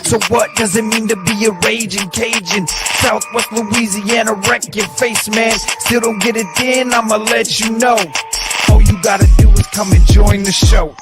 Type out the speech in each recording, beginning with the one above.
So what does it mean to be a raging Cajun? Southwest Louisiana, wreck your face, man. Still don't get it in, I'ma let you know. All you gotta do is come and join the show.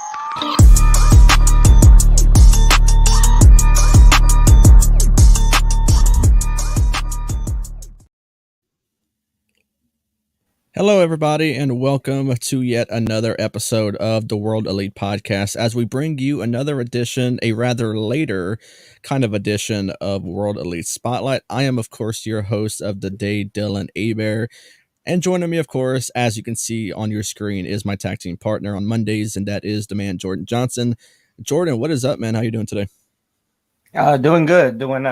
Hello, everybody, and welcome to yet another episode of the World Elite Podcast as we bring you another edition, a rather later kind of edition of World Elite Spotlight. I am, of course, your host of the day, Dylan Abear, and joining me, of course, as you can see on your screen, is my tag team partner on Mondays, and that is the man, Jordan Johnson. Jordan, what is up, man? How you doing today? Doing good. Doing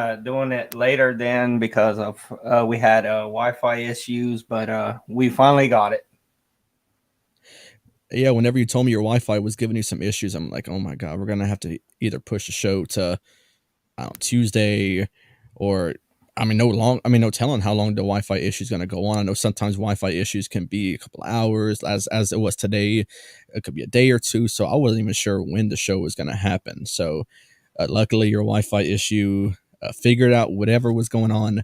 it later than because of we had Wi-Fi issues, but we finally got it. Yeah, whenever you told me your Wi-Fi was giving you some issues, I'm like, oh my god, we're gonna have to either push the show to Tuesday, or no telling how long the Wi-Fi issue is gonna go on. I know sometimes Wi-Fi issues can be a couple of hours, as it was today. It could be a day or two, so I wasn't even sure when the show was gonna happen. So. Luckily, your Wi-Fi issue figured out whatever was going on.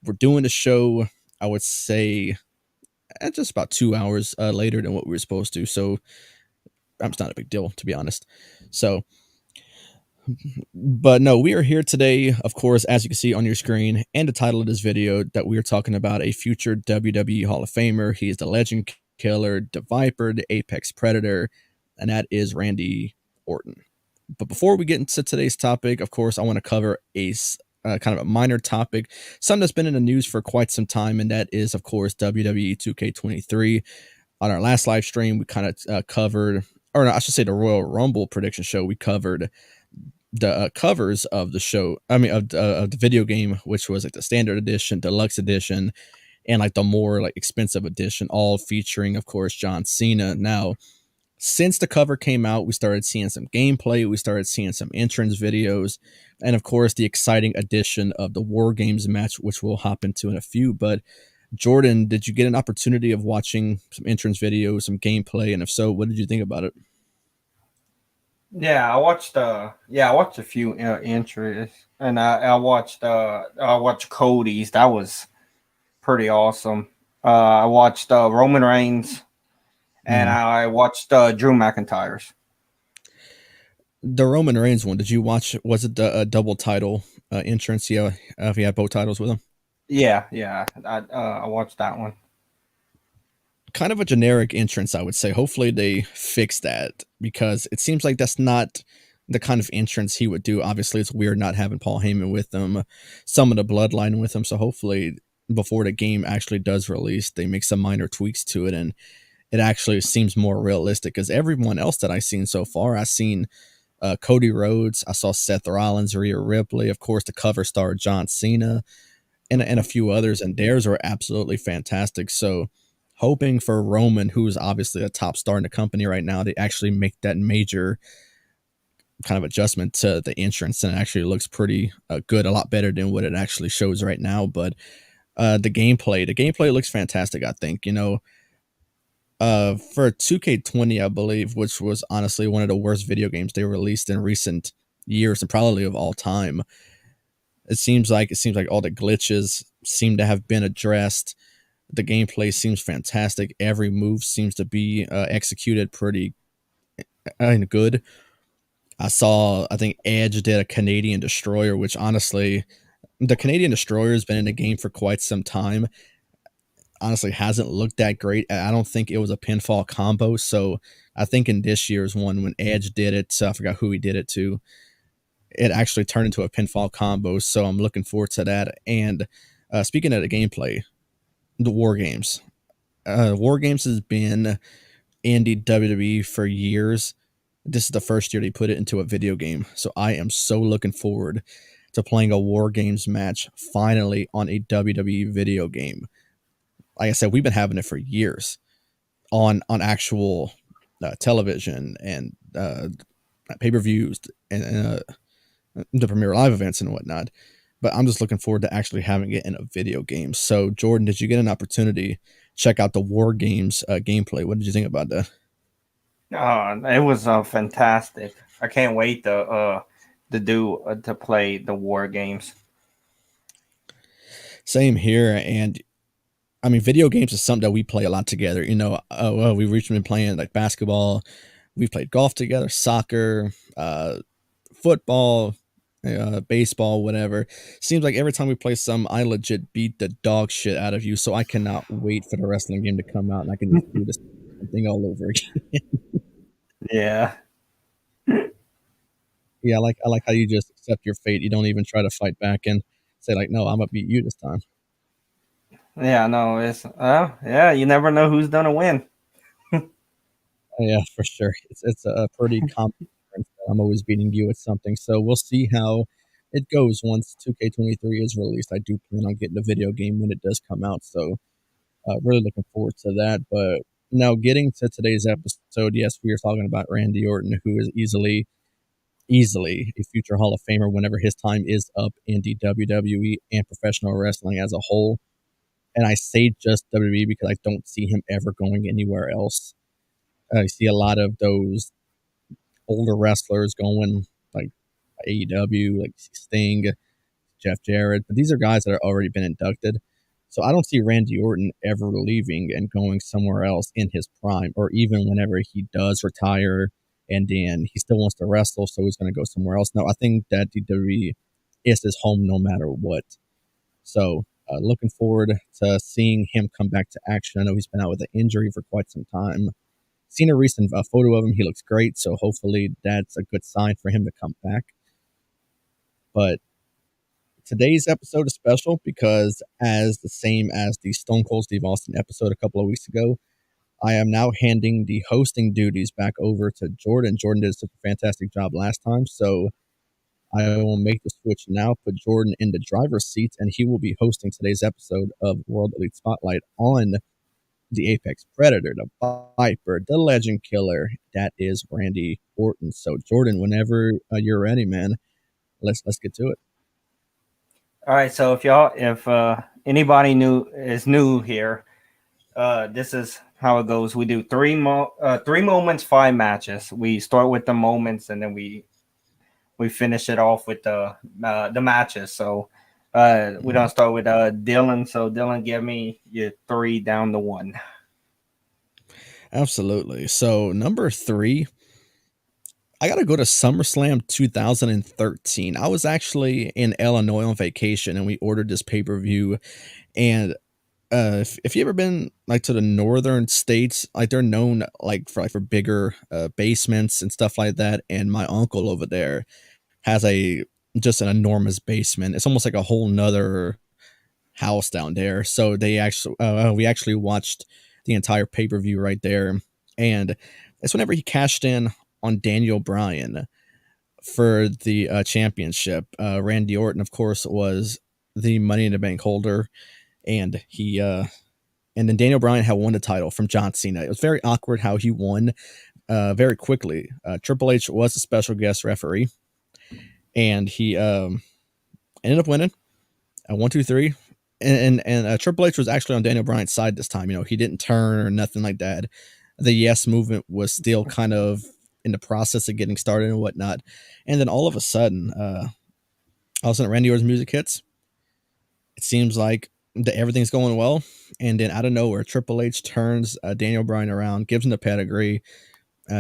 We're doing the show, I would say, at just about 2 hours later than what we were supposed to. So it's not a big deal, to be honest. So, but no, we are here today, of course, as you can see on your screen, and the title of this video, that we are talking about a future WWE Hall of Famer. He is the Legend Killer, the Viper, the Apex Predator, and that is Randy Orton. But before we get into today's topic, of course, I want to cover a kind of a minor topic, something that's been in the news for quite some time, and that is, of course, WWE 2K23. On our last live stream, we kind of covered, or no, I should say the Royal Rumble prediction show, we covered the covers of the show, of the video game, which was like the standard edition, deluxe edition, and like the more like expensive edition, all featuring, of course, John Cena. Now, since the cover came out, we started seeing some gameplay, we started seeing some entrance videos, and of course the exciting addition of the War Games match, which we'll hop into in a few. But Jordan, did you get an opportunity of watching some entrance videos, some gameplay, and if so, what did you think about it? Yeah, I watched a few entries, and I watched Cody's. That was pretty awesome. I watched Roman Reigns. And I watched Drew McIntyre's. The Roman Reigns one, did you watch? Was it the double title entrance? Yeah, if he had both titles with him. Yeah. I watched that one. Kind of a generic entrance, I would say. Hopefully they fix that, because it seems like that's not the kind of entrance he would do. Obviously, it's weird not having Paul Heyman with them, some of the bloodline with him. So hopefully, before the game actually does release, they make some minor tweaks to it, and it actually seems more realistic, because everyone else that I've seen so far, I've seen Cody Rhodes, I saw Seth Rollins, Rhea Ripley, of course, the cover star John Cena, and a few others, and theirs were absolutely fantastic. So hoping for Roman, who's obviously a top star in the company right now, to actually make that major kind of adjustment to the entrance, and it actually looks pretty good, a lot better than what it actually shows right now. But the gameplay looks fantastic, I think. For 2K20, I believe, which was honestly one of the worst video games they released in recent years and probably of all time. It seems like all the glitches seem to have been addressed. The gameplay seems fantastic. Every move seems to be executed pretty good. I think Edge did a Canadian Destroyer, which honestly, the Canadian Destroyer has been in the game for quite some time. Honestly, hasn't looked that great. I don't think it was a pinfall combo. So I think in this year's one, when Edge did it, I forgot who he did it to, it actually turned into a pinfall combo. So I'm looking forward to that. And speaking of the gameplay, the War Games. War Games has been in the WWE for years. This is the first year they put it into a video game. So I am so looking forward to playing a War Games match finally on a WWE video game. Like I said, we've been having it for years on actual television and pay-per-views and the Premier Live events and whatnot. But I'm just looking forward to actually having it in a video game. So, Jordan, did you get an opportunity to check out the War Games gameplay? What did you think about that? It was fantastic. I can't wait to to do to play the war games. Same here, and I mean, video games is something that we play a lot together. Well, we've recently been playing like basketball. We've played golf together, soccer, football, baseball, whatever. Seems like every time we play some, I legit beat the dog shit out of you. So I cannot wait for the wrestling game to come out, and I can just do this thing all over again. Yeah. Yeah, I like how you just accept your fate. You don't even try to fight back and say like, no, I'm gonna beat you this time. Yeah, no, it's yeah, you never know who's gonna win. Yeah, for sure. It's a pretty common occurrence that I'm always beating you at something. So we'll see how it goes once 2K23 is released. I do plan on getting a video game when it does come out. So really looking forward to that. But now getting to today's episode, yes, we are talking about Randy Orton, who is easily a future Hall of Famer whenever his time is up in the WWE and professional wrestling as a whole. And I say just WWE because I don't see him ever going anywhere else. I see a lot of those older wrestlers going like AEW, like Sting, Jeff Jarrett, but these are guys that have already been inducted. So I don't see Randy Orton ever leaving and going somewhere else in his prime, or even whenever he does retire and then he still wants to wrestle, so he's going to go somewhere else. No, I think that the WWE is his home no matter what. So looking forward to seeing him come back to action. I know he's been out with an injury for quite some time. Seen a recent photo of him. He looks great, so hopefully that's a good sign for him to come back. But today's episode is special because, as the same as the Stone Cold Steve Austin episode a couple of weeks ago, I am now handing the hosting duties back over to Jordan. Jordan did such a fantastic job last time, so I will make the switch now, put Jordan in the driver's seat, and he will be hosting today's episode of World Elite Spotlight on the Apex Predator, the Viper, the Legend Killer. That is Randy Orton. So, Jordan, whenever you're ready, man, let's get to it. All right, so if anybody is new here, this is how it goes. We do three moments, 5 matches. We start with the moments, and then we finish it off with the matches. So we don't start with Dylan. So Dylan, give me your 3 down to 1. Absolutely. So, number 3, I got to go to SummerSlam 2013. I was actually in Illinois on vacation and we ordered this pay per view. And if you ever been like to the northern states, like they're known like for bigger basements and stuff like that. And my uncle over there has just an enormous basement. It's almost like a whole nother house down there. So we actually watched the entire pay per view right there, and it's whenever he cashed in on Daniel Bryan for the championship. Randy Orton, of course, was the Money in the Bank holder, and and then Daniel Bryan had won the title from John Cena. It was very awkward how he won very quickly. Triple H was a special guest referee, and he ended up winning. 1, 2, 3. And Triple H was actually on Daniel Bryan's side this time. He didn't turn or nothing like that. The Yes movement was still kind of in the process of getting started and whatnot. And then all of a sudden, Randy Orton's music hits. It seems like everything's going well. And then out of nowhere, Triple H turns Daniel Bryan around, gives him the pedigree.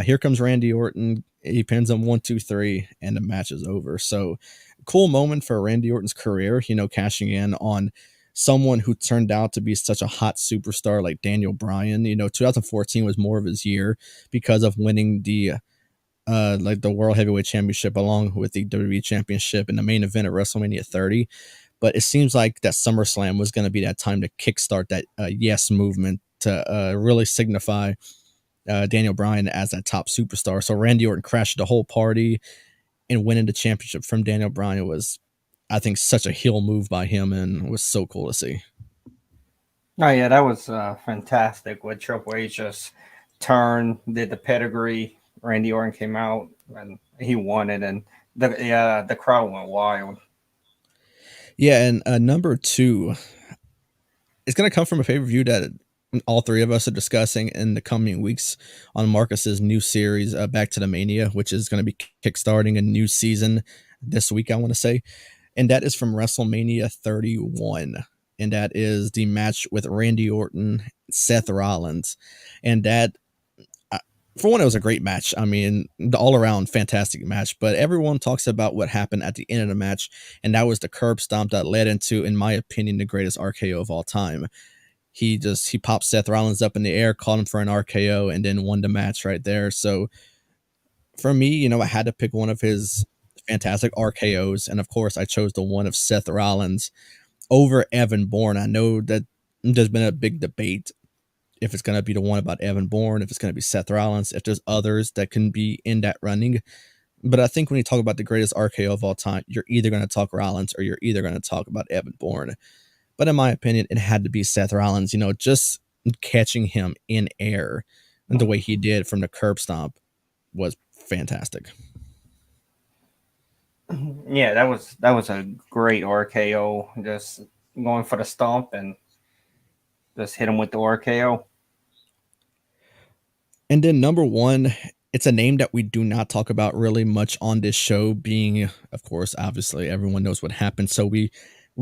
Here comes Randy Orton. He pins him 1, 2, 3, and the match is over. So, cool moment for Randy Orton's career, cashing in on someone who turned out to be such a hot superstar like Daniel Bryan. 2014 was more of his year because of winning the World Heavyweight Championship along with the WWE Championship in the main event at WrestleMania 30. But it seems like that SummerSlam was going to be that time to kickstart that Yes movement to really signify Daniel Bryan as that top superstar. So Randy Orton crashed the whole party and winning the championship from Daniel Bryan was, I think, such a heel move by him and was so cool to see. Oh yeah, that was fantastic. What Triple H just turned, did the pedigree. Randy Orton came out and he won it, and the crowd went wild. Yeah, and number 2, it's going to come from a pay-per-view that all 3 of us are discussing in the coming weeks on Marcus's new series, Back to the Mania, which is going to be kickstarting a new season this week, I want to say, and that is from WrestleMania 31, and that is the match with Randy Orton, Seth Rollins, and that uh, for one, it was a great match. I mean, the all around fantastic match. But everyone talks about what happened at the end of the match, and that was the curb stomp that led into, in my opinion, the greatest RKO of all time. He popped Seth Rollins up in the air, called him for an RKO, and then won the match right there. So for me, I had to pick one of his fantastic RKOs, and of course, I chose the one of Seth Rollins over Evan Bourne. I know that there's been a big debate if it's going to be the one about Evan Bourne, if it's going to be Seth Rollins, if there's others that can be in that running. But I think when you talk about the greatest RKO of all time, you're either going to talk Rollins or you're either going to talk about Evan Bourne. But in my opinion, it had to be Seth Rollins. Just catching him in air and the way he did from the curb stomp was fantastic. Yeah, that was a great RKO. Just going for the stomp and just hit him with the RKO. And then number one, it's a name that we do not talk about really much on this show, being, of course, obviously everyone knows what happened. So we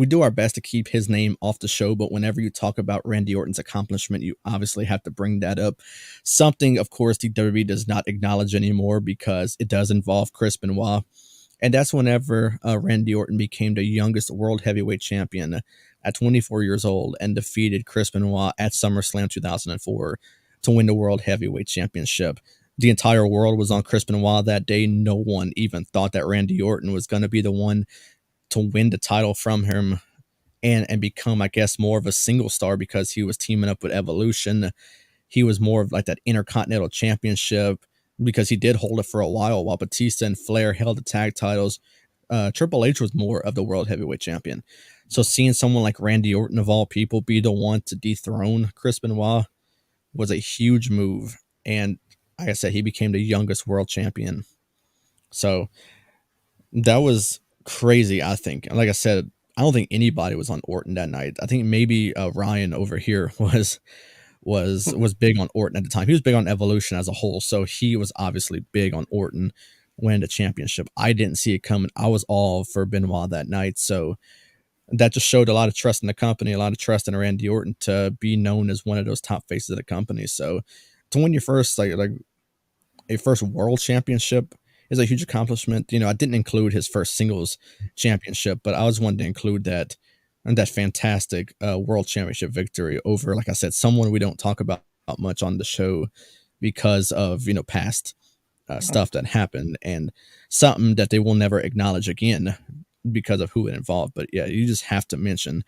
do our best to keep his name off the show, but whenever you talk about Randy Orton's accomplishment, you obviously have to bring that up. Something, of course, the WWE does not acknowledge anymore because it does involve Chris Benoit. And that's whenever Randy Orton became the youngest world heavyweight champion at 24 years old and defeated Chris Benoit at SummerSlam 2004 to win the world heavyweight championship. The entire world was on Chris Benoit that day. No one even thought that Randy Orton was going to be the one to win the title from him and become, I guess, more of a single star because he was teaming up with Evolution. He was more of like that Intercontinental Championship because he did hold it for a while Batista and Flair held the tag titles. Triple H was more of the world heavyweight champion. So seeing someone like Randy Orton, of all people, be the one to dethrone Chris Benoit was a huge move. And like I said, he became the youngest world champion. So that was crazy, I think. And like I said, I don't think anybody was on Orton that night. I think maybe Ryan over here was big on Orton at the time. He was big on Evolution as a whole, so he was obviously big on Orton winning the championship. I didn't see it coming. I was all for Benoit that night, so that just showed a lot of trust in the company, a lot of trust in Randy Orton to be known as one of those top faces of the company. So to win your first like a first world championship is a huge accomplishment. I didn't include his first singles championship, but I was wanting to include that fantastic world championship victory over, like I said, someone we don't talk about much on the show because of past stuff that happened and something that they will never acknowledge again because of who it involved. But yeah, you just have to mention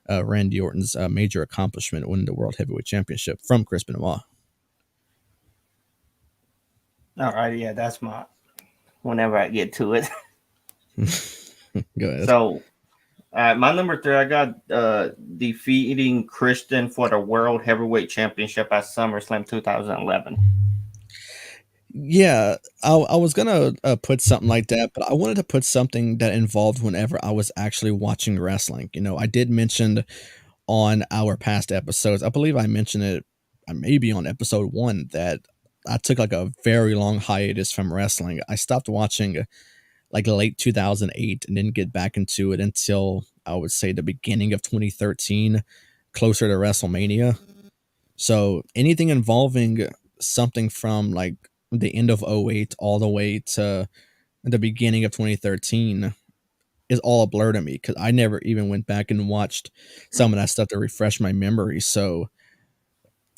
Randy Orton's major accomplishment, winning the world heavyweight championship from Chris Benoit. All right, yeah, that's my. Whenever I get to it. Go ahead. So, my number 3, I got defeating Christian for the World Heavyweight Championship at SummerSlam 2011. Yeah, I was gonna put something like that, but I wanted to put something that involved whenever I was actually watching wrestling. I did mention on our past episodes, I believe I mentioned it maybe on episode 1, that I took like a very long hiatus from wrestling. I stopped watching like late 2008 and didn't get back into it until I would say the beginning of 2013, closer to WrestleMania. So anything involving something from like the end of '08 all the way to the beginning of 2013 is all a blur to me because I never even went back and watched some of that stuff to refresh my memory. So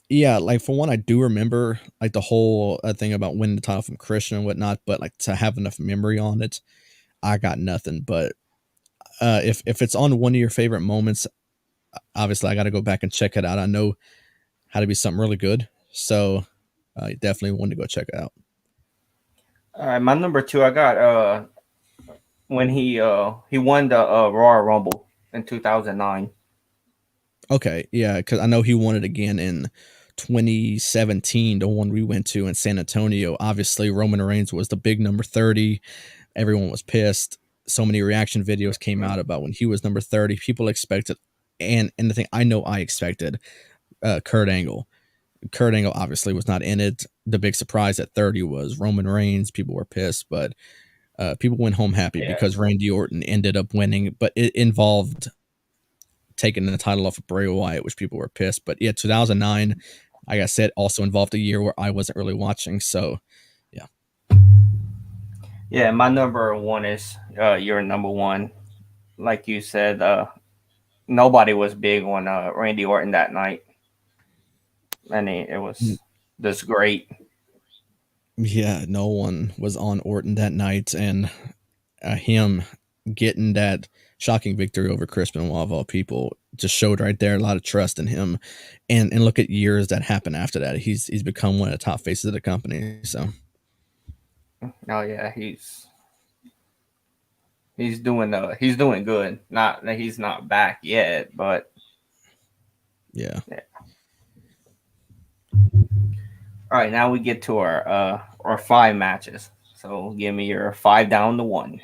yeah, like for one, I do remember like the whole thing about winning the title from Christian and whatnot, but like to have enough memory on it, I got nothing. But if it's on one of your favorite moments, obviously I got to go back and check it out. I know how to be something really good, so definitely want to go check it out. All right, my number 2, I got when he won the Royal Rumble in 2009. Okay, yeah, because I know he won it again in 2017, the one we went to in San Antonio. Obviously, Roman Reigns was the big number 30. Everyone was pissed. So many reaction videos came out about when he was number 30. People expected, and the thing I know I expected, Kurt Angle. Kurt Angle obviously was not in it. The big surprise at 30 was Roman Reigns. People were pissed, but People went home happy Yeah. because Randy Orton ended up winning, but it involved taking the title off of Bray Wyatt, which people were pissed. But yeah, 2009, like I said, also involved a year where I wasn't really watching. So yeah, Yeah, my number one is your number one. Like you said, nobody was big on Randy Orton that night. It was just great. yeah, no one was on Orton that night, and him getting that shocking victory over Chris Benoit of all people just showed right there a lot of trust in him. And look at years that happened after that. He's become one of the top faces of the company. So Oh yeah, he's doing good. Not he's not back yet, but yeah. yeah. All right, now we get to our five matches. So give me your 5 down to 1.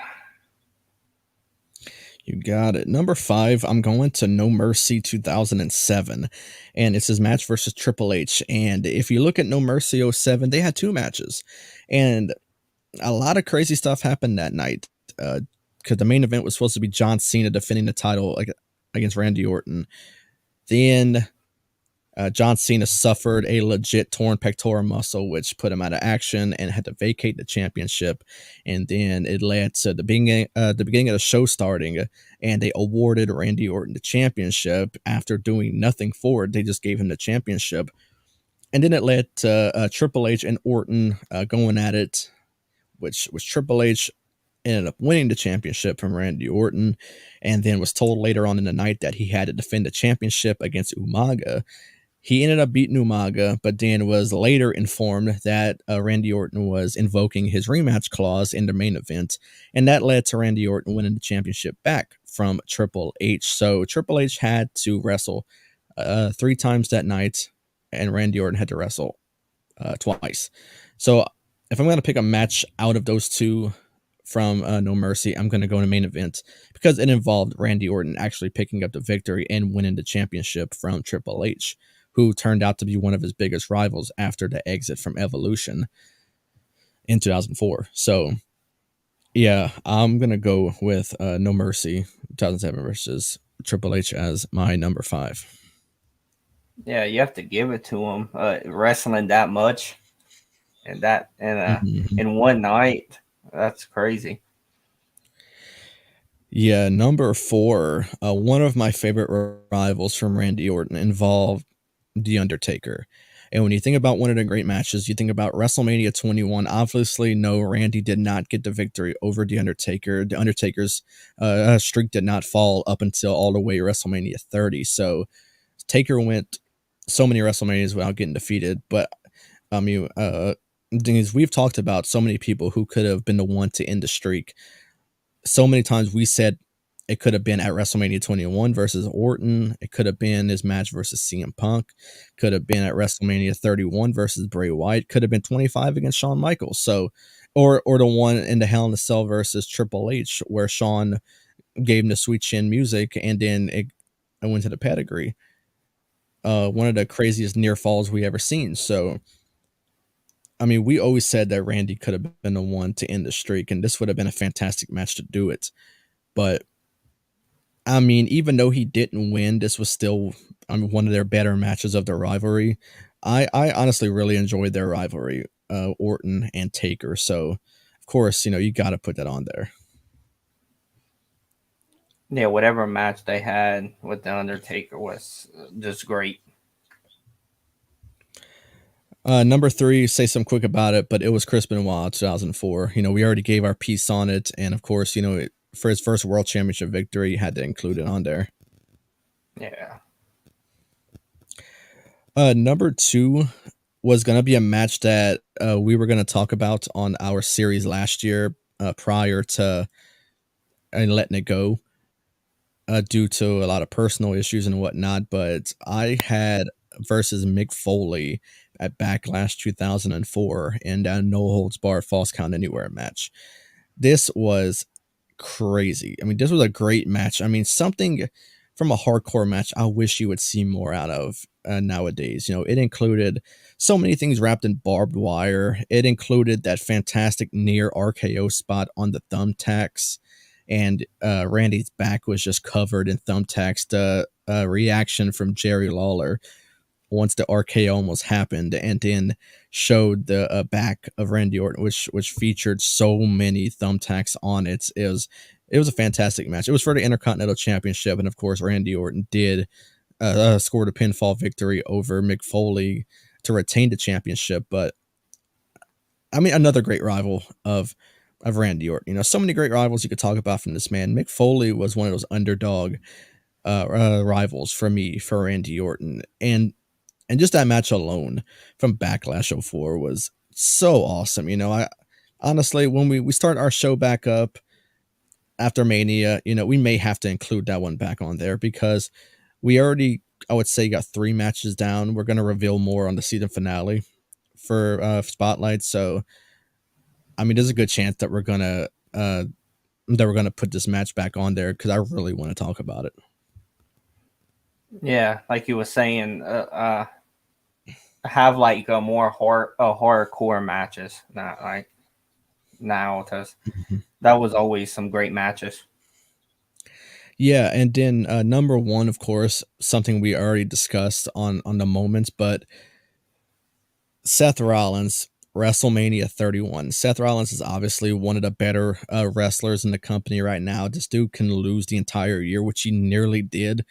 You got it. Number 5, I'm going to No Mercy 2007. And it's his match versus Triple H. And if you look at No Mercy '07, they had 2 matches. And a lot of crazy stuff happened that night. Because the main event was supposed to be John Cena defending the title against Randy Orton. Then John Cena suffered a legit torn pectoral muscle, which put him out of action and had to vacate the championship. And then it led to the beginning of the show starting, and they awarded Randy Orton the championship after doing nothing for it. They just gave him the championship. And then it led to Triple H and Orton going at it, which was Triple H ended up winning the championship from Randy Orton, and then was told later on in the night that he had to defend the championship against Umaga. He ended up beating Umaga, but then was later informed that Randy Orton was invoking his rematch clause in the main event, and that led to Randy Orton winning the championship back from Triple H. So Triple H had to wrestle 3 times that night, and Randy Orton had to wrestle twice. So if I'm going to pick a match out of those 2 from No Mercy, I'm going to go to main event because it involved Randy Orton actually picking up the victory and winning the championship from Triple H, who turned out to be one of his biggest rivals after the exit from Evolution in 2004. So, yeah, I'm going to go with No Mercy 2007 versus Triple H as my number 5. Yeah, you have to give it to him. Wrestling that much and in one night, that's crazy. Yeah, number 4, one of my favorite rivals from Randy Orton involved The Undertaker. And when you think about one of the great matches, you think about WrestleMania 21. Obviously, no, Randy did not get the victory over The Undertaker. The Undertaker's streak did not fall up until all the way WrestleMania 30. So Taker went so many WrestleManias without getting defeated. But I mean, things we've talked about so many people who could have been the one to end the streak. So many times we said it could have been at WrestleMania 21 versus Orton. It could have been his match versus CM Punk. Could have been at WrestleMania 31 versus Bray Wyatt. Could have been 25 against Shawn Michaels. So, or the one in the Hell in a Cell versus Triple H, where Shawn gave him the sweet chin music, and then it went to the pedigree. One of the craziest near falls we ever seen. So, I mean, we always said that Randy could have been the one to end the streak, and this would have been a fantastic match to do it. But I mean, even though he didn't win, this was still one of their better matches of the rivalry. I honestly really enjoyed their rivalry, Orton and Taker. So, of course, you got to put that on there. Yeah, whatever match they had with the Undertaker was just great. Number 3, say something quick about it, but it was Chris Benoit 2004. We already gave our piece on it, and of course, for his first world championship victory, had to include it on there. Yeah. Number 2 was going to be a match that we were going to talk about on our series last year prior to letting it go due to a lot of personal issues and whatnot. But I had versus Mick Foley at Backlash 2004 in a No Holds Barred Falls Count Anywhere match. This was crazy. I mean, this was a great match. I mean, something from a hardcore match I wish you would see more out of nowadays. You know, it included so many things wrapped in barbed wire. It included that fantastic near RKO spot on the thumbtacks, and Randy's back was just covered in thumbtacks. The reaction from Jerry Lawler once the RKO almost happened, and then showed the back of Randy Orton, which featured so many thumbtacks on it. It was a fantastic match. It was for the Intercontinental Championship, and of course, Randy Orton did scored a pinfall victory over Mick Foley to retain the championship. But I mean, another great rival of Randy Orton. You know, so many great rivals you could talk about from this man. Mick Foley was one of those underdog rivals for me for Randy Orton, and just that match alone from Backlash '04 was so awesome. You know, I honestly, when we start our show back up after Mania, you know, we may have to include that one back on there because we already, I would say, got 3 matches down. We're going to reveal more on the season finale for Spotlight. So, I mean, there's a good chance that we're gonna put this match back on there because I really want to talk about it. Yeah, like you were saying, have like a more hardcore matches, not like now, because that was always some great matches. Yeah, and then number one, of course, something we already discussed on the moments, but Seth Rollins, WrestleMania 31. Seth Rollins is obviously one of the better wrestlers in the company right now. This dude can lose the entire year, which he nearly did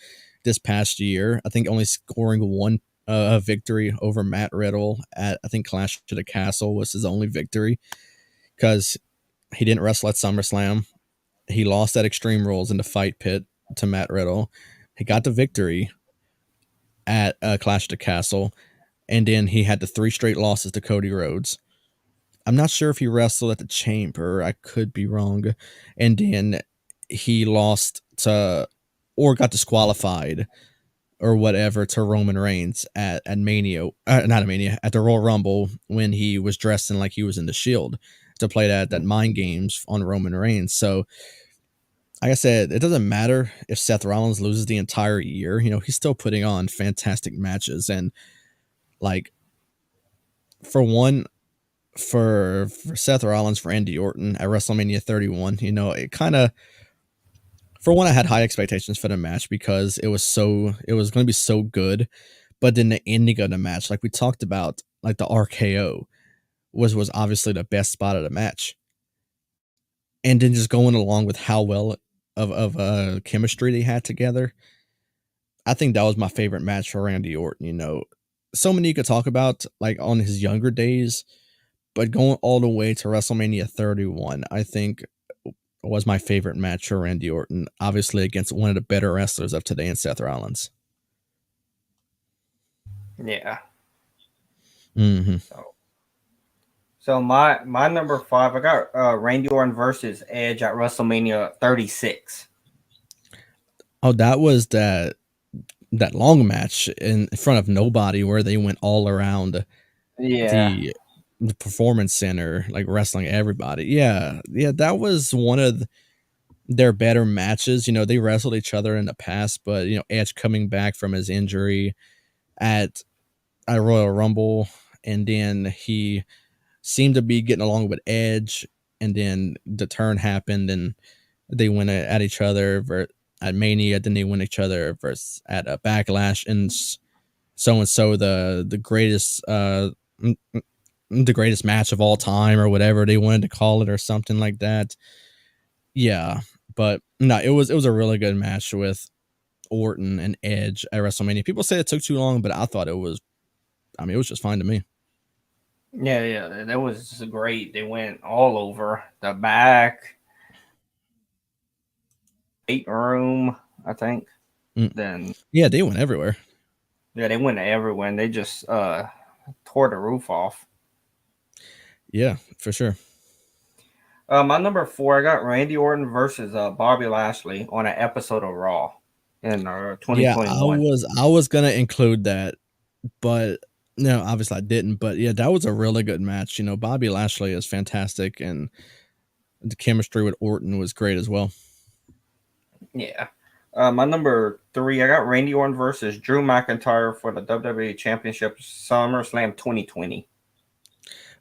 this past year. I think only scoring one victory over Matt Riddle at, I think, Clash to the Castle was his only victory because he didn't wrestle at SummerSlam. He lost at Extreme Rules in the Fight Pit to Matt Riddle. He got the victory at Clash of the Castle, and then he had the 3 straight losses to Cody Rhodes. I'm not sure if he wrestled at the Chamber. I could be wrong. And then he lost to, or got disqualified or whatever, to Roman Reigns at Mania, not at Mania, at the Royal Rumble when he was dressing like he was in the Shield to play that mind games on Roman Reigns. So, like I said, it doesn't matter if Seth Rollins loses the entire year. You know, he's still putting on fantastic matches. And like, for one, for Seth Rollins, for Randy Orton at WrestleMania 31, you know, it kind of, for one, I had high expectations for the match because it was going to be so good. But then the ending of the match, like we talked about, like the RKO was obviously the best spot of the match. And then just going along with how well of chemistry they had together, I think that was my favorite match for Randy Orton. You know, so many you could talk about like on his younger days, but going all the way to WrestleMania 31, I think was my favorite match for Randy Orton. Obviously against one of the better wrestlers of today in Seth Rollins. Yeah. Mm-hmm. So my number 5, I got Randy Orton versus Edge at WrestleMania 36. Oh, that was that long match in front of nobody where they went all around Yeah. the performance center, like wrestling everybody. Yeah, that was one of their better matches. You know, they wrestled each other in the past, but you know, Edge coming back from his injury at Royal Rumble, and then he seemed to be getting along with Edge, and then the turn happened, and they went at each other at Mania. Then they went each other versus at a Backlash, and so the greatest the greatest match of all time or whatever they wanted to call it or something like that. Yeah, but no, it was a really good match with Orton and Edge at WrestleMania. People say it took too long, but I thought it was, I mean, it was just fine to me. Yeah, that was great. They went all over the back, weight room, I think. Mm. Then Yeah, they went everywhere. yeah, they went everywhere and they just tore the roof off. Yeah, for sure. My number 4, I got Randy Orton versus Bobby Lashley on an episode of Raw in Yeah, 2021. I was gonna include that, but no, obviously I didn't. But yeah, that was a really good match. You know, Bobby Lashley is fantastic, and the chemistry with Orton was great as well. Yeah. My number three, I got Randy Orton versus Drew McIntyre for the WWE Championship SummerSlam 2020.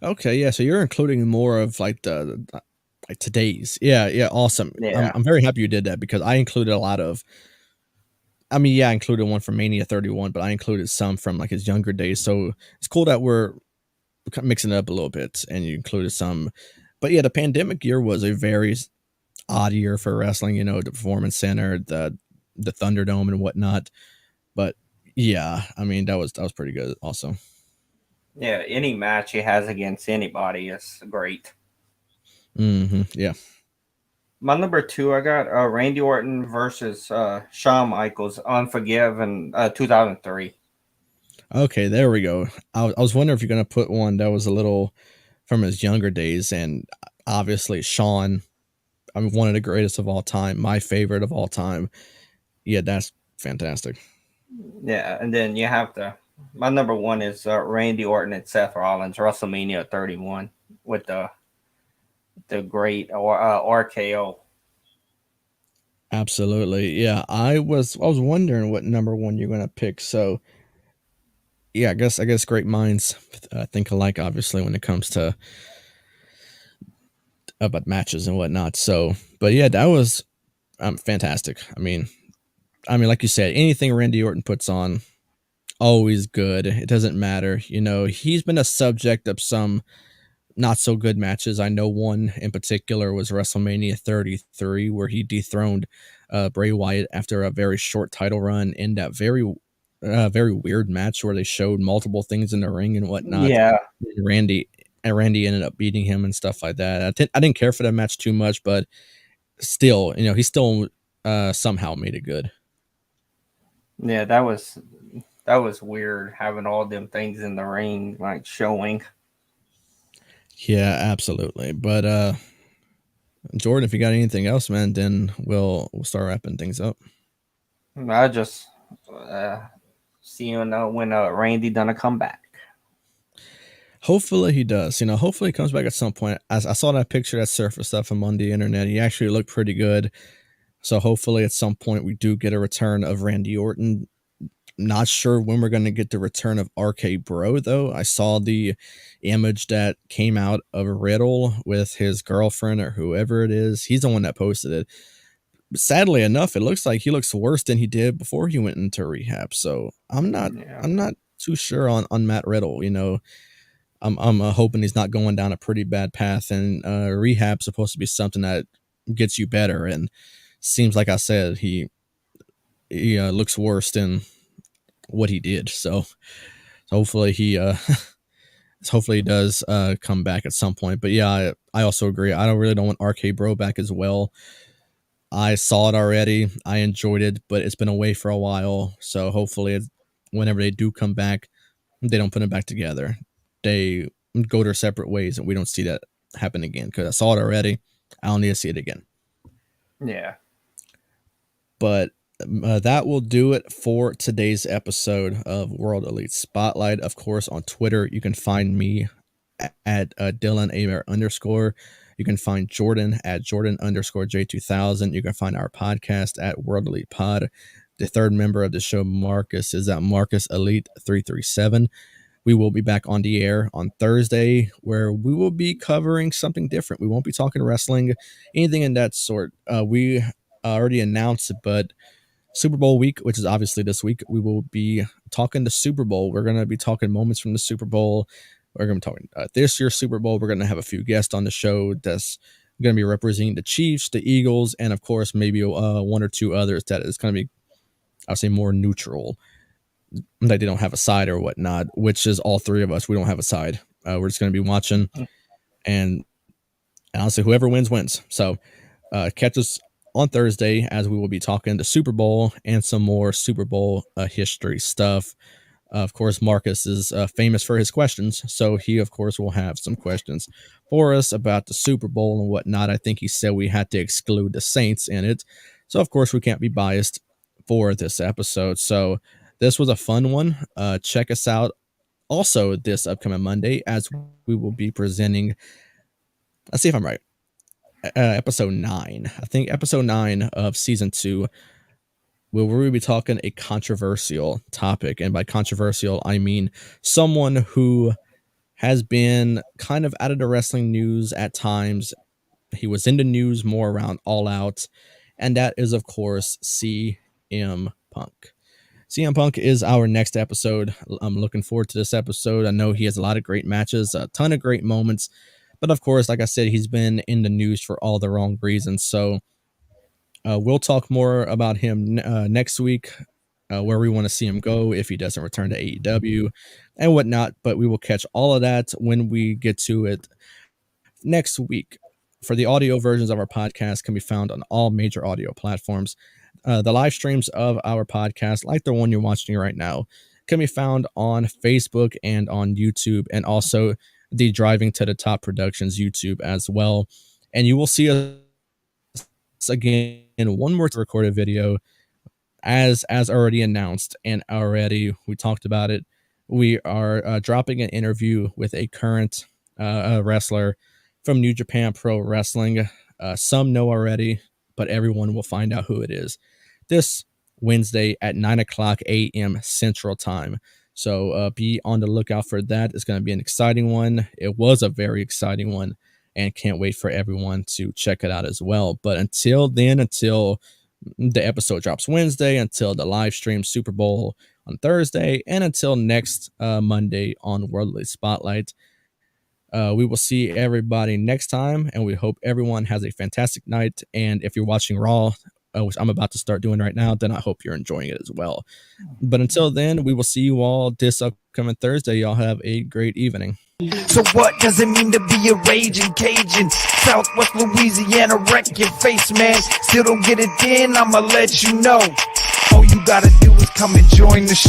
Okay, yeah. So you're including more of like like today's. Yeah, yeah. Awesome. Yeah, I'm very happy you did that because I included a lot of. I mean, yeah, I included one from Mania 31, but I included some from like his younger days. So it's cool that we're mixing it up a little bit, and you included some. But yeah, the pandemic year was a very odd year for wrestling. You know, the Performance Center, the Thunderdome, and whatnot. But yeah, I mean that was pretty good. Also, yeah. Any match he has against anybody is great. yeah. My number two, I got Randy Orton versus Shawn Michaels, Unforgiven, 2003. Okay, there we go. I was wondering if you're gonna put one that was a little from his younger days, and obviously Sean. I mean, one of the greatest of all time, my favorite of all time. Yeah, that's fantastic. Yeah, and then you have to. My number one is Randy Orton and Seth Rollins, WrestleMania 31, with the great RKO. Absolutely, yeah. I was wondering what number one you're gonna pick. So yeah, I guess great minds think alike. Obviously, when it comes to about matches and whatnot. So, but yeah, that was fantastic. I mean, like you said, anything Randy Orton puts on, always good. It doesn't matter. You know, he's been a subject of some not so good matches. I know one in particular was WrestleMania 33, where he dethroned Bray Wyatt after a very short title run in that very weird match where they showed multiple things in the ring and whatnot. Yeah, Randy Randy ended up beating him and stuff like that. I didn't care for that match too much, but still, you know, he still somehow made it good. yeah, that was weird having all them things in the ring like showing. Yeah, absolutely. But Jordan, if you got anything else, man, then we'll start wrapping things up. I just uh, seeing when Randy done a comeback. Hopefully he does. You know, hopefully he comes back at some point. I saw that picture that surfaced up from on the internet. He actually looked pretty good. So hopefully at some point we do get a return of Randy Orton. Not sure when we're going to get the return of RK Bro, though. I saw the image that came out of Riddle with his girlfriend or whoever it is. He's the one that posted it. But sadly enough, it looks like he looks worse than he did before he went into rehab. So I'm not Yeah, I'm not too sure on Matt Riddle. You know, I'm hoping he's not going down a pretty bad path. And rehab's supposed to be something that gets you better. And seems like I said he looks worse than what he did. So hopefully he hopefully he does come back at some point. But yeah, I also agree. I don't really don't want RK Bro back as well. I saw it already. I enjoyed it, but it's been away for a while. So hopefully, whenever they do come back, they don't put them back together. They go their separate ways, and we don't see that happen again. Because I saw it already. I don't need to see it again. yeah. But that will do it for today's episode of World Elite Spotlight. Of course, on Twitter, you can find me at Dylan Amer _ You can find Jordan at Jordan _ J2000. You can find our podcast at World Elite Pod. The third member of the show, Marcus, is at Marcus Elite 337. We will be back on the air on Thursday, where we will be covering something different. We won't be talking wrestling, anything in that sort. We already announced it, but Super Bowl week, which is obviously this week, we will be talking the Super Bowl. We're going to be talking moments from the Super Bowl. We're going to be talking this year's Super Bowl. We're going to have a few guests on the show that's going to be representing the Chiefs, the Eagles, and of course, maybe one or two others that is going to be, I'll say, more neutral. That they don't have a side or whatnot, which is all three of us. We don't have a side. We're just going to be watching, and honestly, whoever wins, wins. So catch us on Thursday as we will be talking the Super Bowl and some more Super Bowl history stuff. Of course, Marcus is famous for his questions, so he, of course, will have some questions for us about the Super Bowl and whatnot. I think he said we had to exclude the Saints in it, so of course we can't be biased for this episode. So this was a fun one. Check us out also this upcoming Monday as we will be presenting. Let's see if I'm right. Episode 9. I think episode 9 of season 2 we'll be talking a controversial topic. And by controversial, I mean someone who has been kind of out of the wrestling news at times. He was in the news more around All Out, and that is, of course, CM Punk. CM Punk is our next episode. I'm looking forward to this episode. I know he has a lot of great matches, a ton of great moments, but of course, like I said, he's been in the news for all the wrong reasons. So we'll talk more about him next week, where we want to see him go if he doesn't return to AEW and whatnot. But we will catch all of that when we get to it next week. For the audio versions of our podcast can be found on all major audio platforms. The live streams of our podcast, like the one you're watching right now, can be found on Facebook and on YouTube, and also the Driving to the Top Productions YouTube as well. And you will see us again in one more recorded video, as already announced, and already we talked about it. We are dropping an interview with a current wrestler from New Japan Pro Wrestling. Some know already, but everyone will find out who it is this Wednesday at 9:00 a.m. Central Time. So be on the lookout for that. It's going to be an exciting one. It was a very exciting one, and can't wait for everyone to check it out as well. But until then, until the episode drops Wednesday, until the live stream Super Bowl on Thursday, and until next Monday on Worldly Spotlight, we will see everybody next time, and we hope everyone has a fantastic night. And if you're watching Raw, which I'm about to start doing right now, then I hope you're enjoying it as well. But until then, we will see you all this upcoming Thursday. Y'all have a great evening. So what does it mean to be a raging Cajun? Southwest Louisiana, wreck your face, man. Still don't get it in, I'ma let you know. All you gotta do is come and join the show.